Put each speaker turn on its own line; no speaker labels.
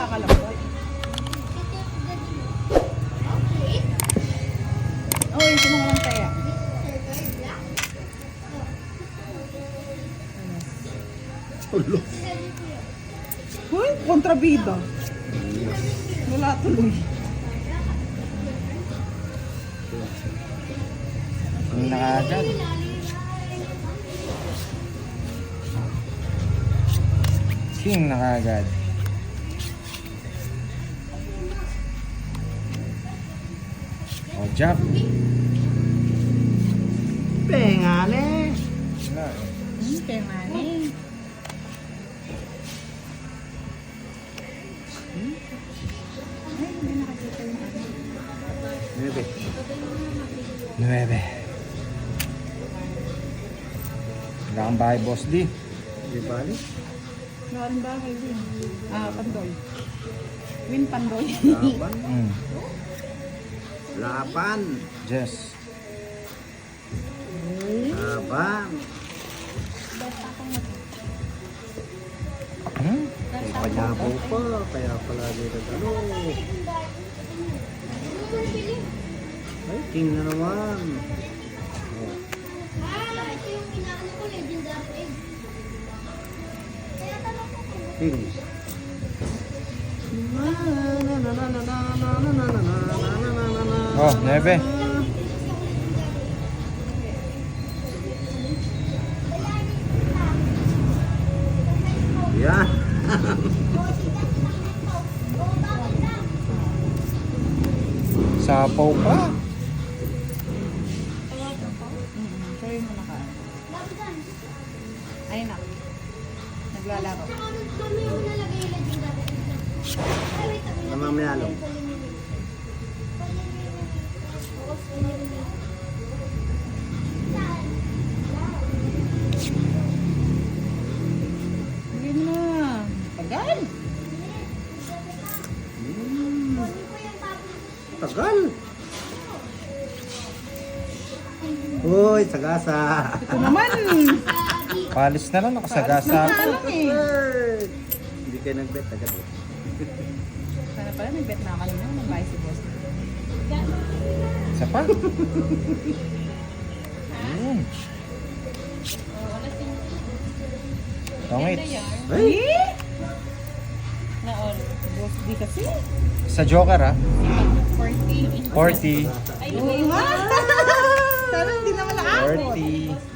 nakakalambot. Oh, yung sinungalang kaya.
Ulo.
Uy, kontrabida. Wala tuloy.
Ang nakagad. King nakagad. O, Jack.
Pengane.
Wala eh.
Kaya nga eh. Ay, hindi nakakita yung ano.
Bebe.
9. Wala kang bahay, Boss D.
Di bali.
Wala rin bagay din. Pandoy. Win Pandoy.
Laban.
Mm.
Laban.
Jess.
Laban.
Hmm?
May panyabo pa. Kaya pala dito ano. Ay, king na naman. Oh,
Ito yung inaano ko, legendary egg. Kaya tanong ko kung
king.
Oh, 9.
Yan.
Sapaw pa.
Try mo na ka. Ayun na. Naglalaro.
mami yung nalagay yung legendary egg. Ay, wait, ako na.
Namamayalo.
Hindi na. Tagal.
Tagal. Uy, sagasa.
Ito naman.
Palis na lang, nakasagasa.
Nagtalang eh.
Hindi kayo nag-bet agad eh.
Sana pala nag-bet na kanina. Nag-buy si boss.
Isa pa. Ayun. Tongit.
Ay!
Eh? Na all. Boss di kasi.
Sa Joker ah.
40.
40.
Oo nga. Sana hindi naman na ako.
40.